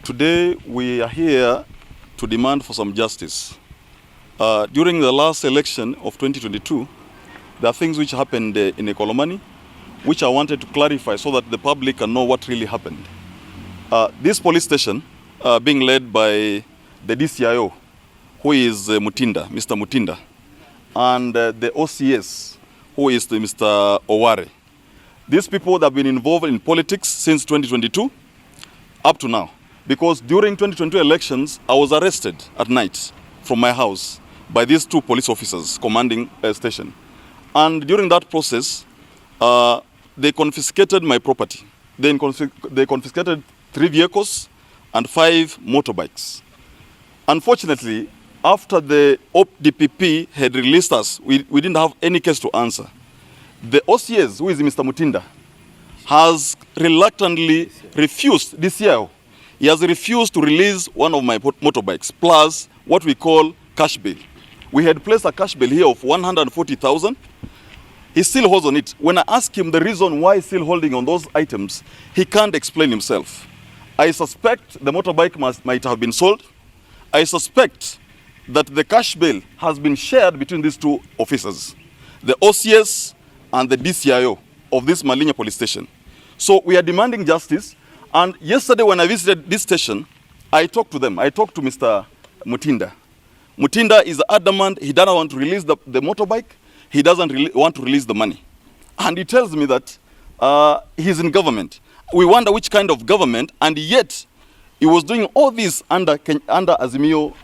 Today we are here to demand for some justice. During the last election of 2022, there are things which happened in Ekolomani, which I wanted to clarify so that the public can know what really happened. This police station, being led by the DCIO, who is Mutinda, Mr. Mutinda, and the OCS, who is Mr. Oware. These people have been involved in politics since 2022 up to now. Because during 2022 elections, I was arrested at night from my house by these two police officers commanding a station. And during that process, they confiscated my property. They confiscated 3 vehicles and 5 motorbikes. Unfortunately, after the DPP had released us, we didn't have any case to answer. The OCS, who is Mr. Mutinda, has reluctantly refused this year. He has refused to release one of my motorbikes, plus what we call cash bail. We had placed a cash bail here of 140,000. He still holds on it. When I ask him the reason why he's still holding on those items, he can't explain himself. I suspect the motorbike might have been sold. I suspect that the cash bail has been shared between these two officers, the OCS and the DCIO of this Malinya police station. So we are demanding justice. And yesterday when I visited this station, I talked to them. I talked to Mr. Mutinda. Mutinda is adamant he doesn't want to release the motorbike. He doesn't want to release the money. And he tells me that he's in government. We wonder which kind of government, and yet he was doing all this under Azimio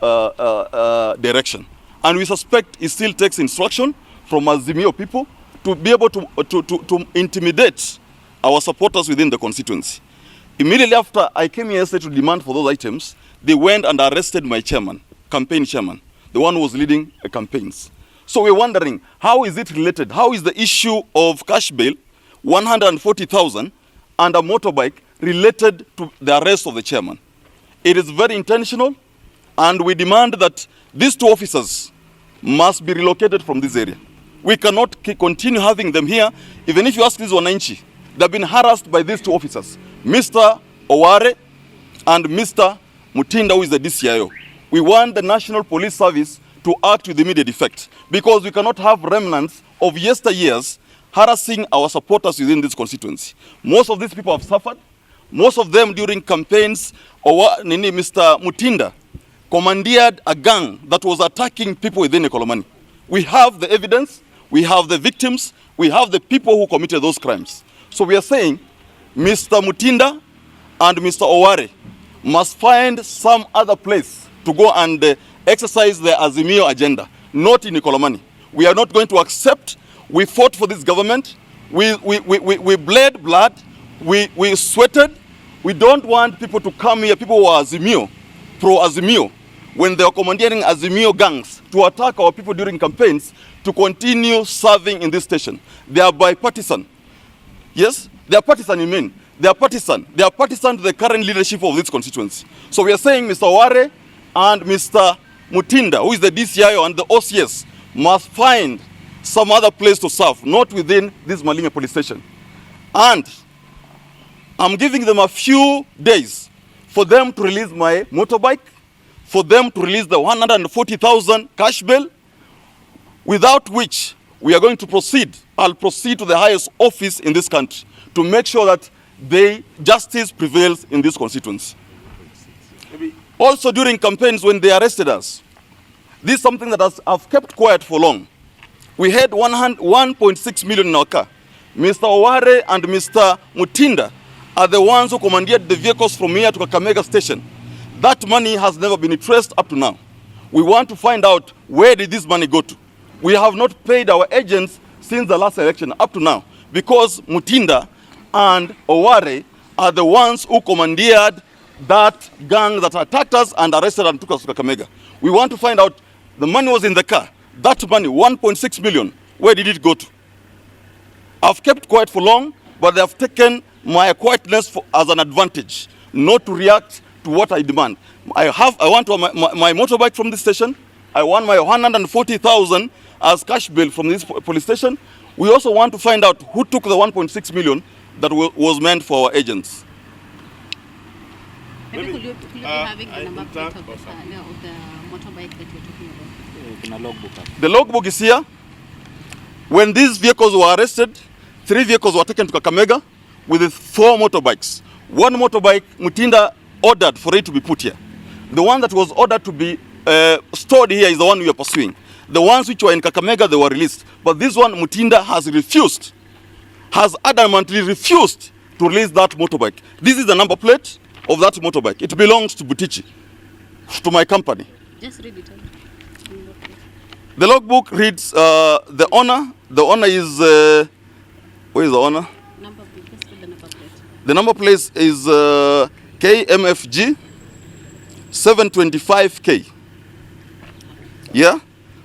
direction. And we suspect he still takes instruction from Azimio people to be able to intimidate our supporters within the constituency. Immediately after I came here yesterday to demand for those items, they went and arrested my chairman, campaign chairman, the one who was leading the campaigns. So we're wondering, how is it related? How is the issue of cash bail, 140,000, and a motorbike related to the arrest of the chairman? It is very intentional, and we demand that these two officers must be relocated from this area. We cannot continue having them here. Even if you ask this Wananchi, they've been harassed by these two officers, Mr. Oware and Mr. Mutinda, who is the DCIO. We want the National Police Service to act with immediate effect, because we cannot have remnants of yesteryears harassing our supporters within this constituency. Most of these people have suffered. Most of them during campaigns, Mr. Mutinda commandeered a gang that was attacking people within Ekolomani. We have the evidence, we have the victims, we have the people who committed those crimes. So we are saying Mr. Mutinda and Mr. Oware must find some other place to go and exercise their Azimio agenda, not in Ekolomani. We are not going to accept. We fought for this government. We bled blood. We sweated. We don't want people to come here, people who are Azimio, pro-Azimio, when they are commandeering Azimio gangs to attack our people during campaigns, to continue serving in this station. They are bipartisan. Yes? They are partisan, you mean? They are partisan. They are partisan to the current leadership of this constituency. So we are saying Mr. Oware and Mr. Mutinda, who is the DCIO and the OCS, must find some other place to serve, not within this Malinya police station. And I'm giving them a few days for them to release my motorbike, for them to release the 140,000 cash bail, without which we are going to proceed. I'll proceed to the highest office in this country to make sure that justice prevails in this constituency. Also during campaigns when they arrested us, this is something that I've kept quiet for long. We had 1.6 million in our car. Mr. Oware and Mr. Mutinda are the ones who commandeered the vehicles from here to Kakamega station. That money has never been traced up to now. We want to find out, where did this money go to? We have not paid our agents since the last election up to now, because Mutinda and Oware are the ones who commandeered that gang that attacked us and arrested and took us to Kakamega. We want to find out, the money was in the car. That money, 1.6 million, where did it go to? I've kept quiet for long, but they have taken my quietness as an advantage. not to react to what I demand. I want my motorbike from this station. I want my 140,000 as cash bail from this police station. We also want to find out who took the 1.6 million that was meant for our agents. Maybe could you be having the number plate of the motorbike that you're talking about? The logbook is here. When these vehicles were arrested, 3 vehicles were taken to Kakamega with 4 motorbikes. One motorbike, Mutinda ordered for it to be put here. The one that was ordered to be stored here is the one we are pursuing. The ones which were in Kakamega, they were released. But this one, Mutinda has adamantly refused to release that motorbike. This is the number plate of that motorbike. It belongs to Butichi, to my company. Just read it. The logbook reads, the owner is, where is the owner? Number plate. The number plate is KMFG 725K. Yeah?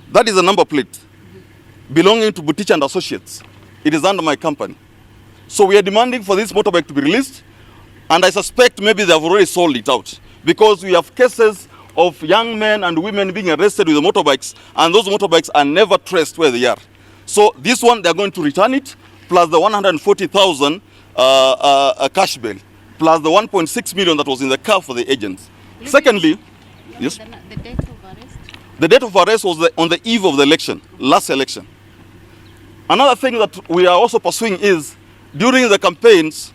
That is the number plate belonging to Butichi and Associates. It is under my company. So we are demanding for this motorbike to be released, and I suspect maybe they have already sold it out, because we have cases of young men and women being arrested with the motorbikes, and those motorbikes are never traced where they are. So this one, they are going to return it, plus the 140,000 cash bail, plus the 1.6 million that was in the car for the agents. Secondly, yes? The date of arrest? The date of arrest was on the eve of the election, last election. Another thing that we are also pursuing is, during the campaigns,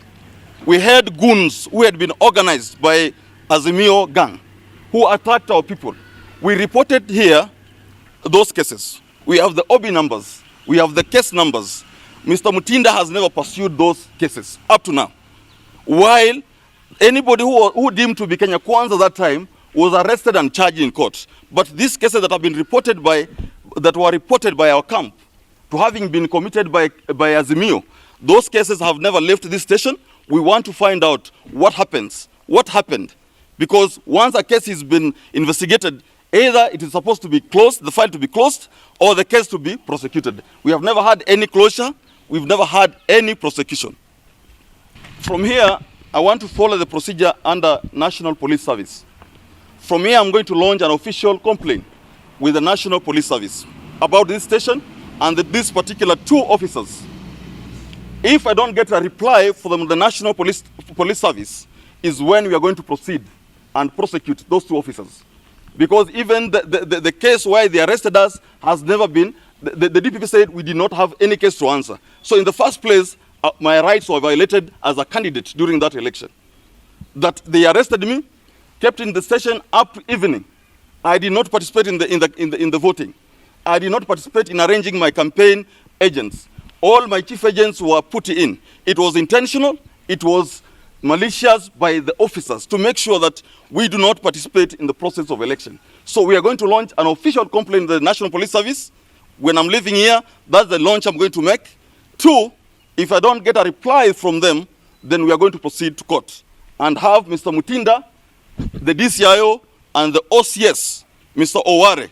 we had goons who had been organized by Azimio gang, who attacked our people. We reported here those cases. We have the OB numbers. We have the case numbers. Mr. Mutinda has never pursued those cases up to now. While anybody who deemed to be Kenya Kwanza at that time was arrested and charged in court. But these cases that have been reported that were reported by our camp to having been committed by Azimio, those cases have never left this station. We want to find out what happened. Because once a case has been investigated, either it is supposed to be closed, the file to be closed, or the case to be prosecuted. We have never had any closure. We've never had any prosecution. From here, I want to follow the procedure under National Police Service. From here, I'm going to launch an official complaint with the National Police Service about this station and these particular 2 officers. If I don't get a reply from the National Police Service, is when we are going to proceed and prosecute those 2 officers. Because even the case where they arrested us has never been, the DPP said we did not have any case to answer. So in the first place, my rights were violated as a candidate during that election. That they arrested me, kept in the station up to evening. I did not participate in the voting. I did not participate in arranging my campaign agents. All my chief agents were put in. It was intentional. It was malicious by the officers to make sure that we do not participate in the process of election. So we are going to launch an official complaint to the National Police Service. When I'm leaving here, that's the launch I'm going to make. 2, if I don't get a reply from them, then we are going to proceed to court and have Mr. Mutinda, the DCIO, and the OCS, Mr. Oware,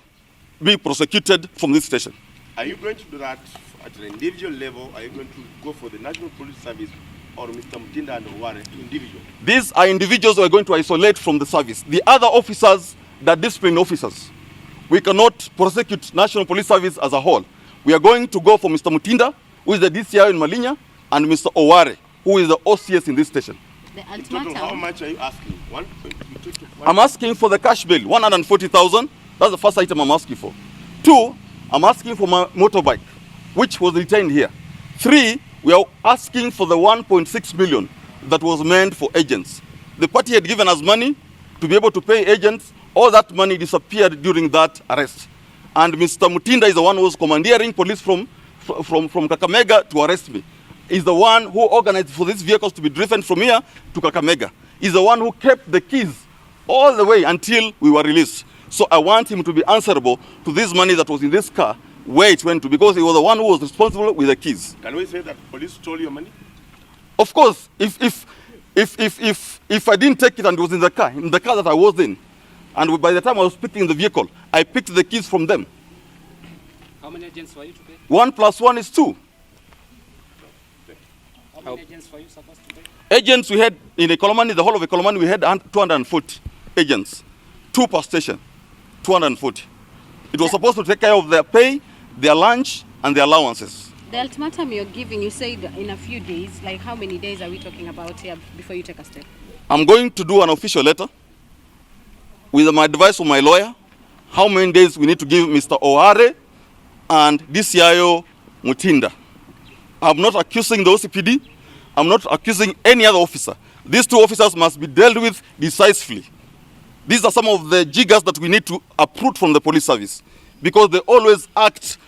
be prosecuted from this station. Are you going to do that at an individual level? Are you going to go for the National Police Service or Mr. Mutinda and Oware individual? These are individuals we are going to isolate from the service. The other officers, the discipline officers, we cannot prosecute National Police Service as a whole. We are going to go for Mr. Mutinda, who is the DCI in Malinya, and Mr. Oware, who is the OCS in this station. In total, how much are you asking? I'm asking for the cash bill, 140,000. That's the first item I'm asking for. 2, I'm asking for my motorbike, which was retained here. 3, we are asking for the 1.6 million that was meant for agents. The party had given us money to be able to pay agents. All that money disappeared during that arrest. And Mr. Mutinda is the one who was commandeering police from Kakamega to arrest me. He's the one who organized for these vehicles to be driven from here to Kakamega. He's the one who kept the keys all the way until we were released. So I want him to be answerable to this money that was in this car, where it went to, because he was the one who was responsible with the keys. Can we say that police stole your money? Of course, if I didn't take it and it was in the car that I was in, and by the time I was picking the vehicle, I picked the keys from them. How many agents were you to pay? 1 + 1 is 2. How many agents were you supposed to pay? Agents we had in Ekolomani, the whole of Ekolomani, we had 240 agents, 2 per station, 240. It was supposed to take care of their pay, their lunch, and their allowances. The ultimatum you're giving, you said in a few days. Like how many days are we talking about here before you take a step? I'm going to do an official letter with my advice from my lawyer, how many days we need to give Mr. O'Hare and DCIO Mutinda. I'm not accusing the OCPD. I'm not accusing any other officer. These 2 officers must be dealt with decisively. These are some of the jiggers that we need to uproot from the police service, because they always act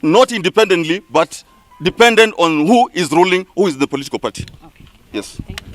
not independently, but dependent on who is ruling, who is the political party. Okay. Yes. Thank you.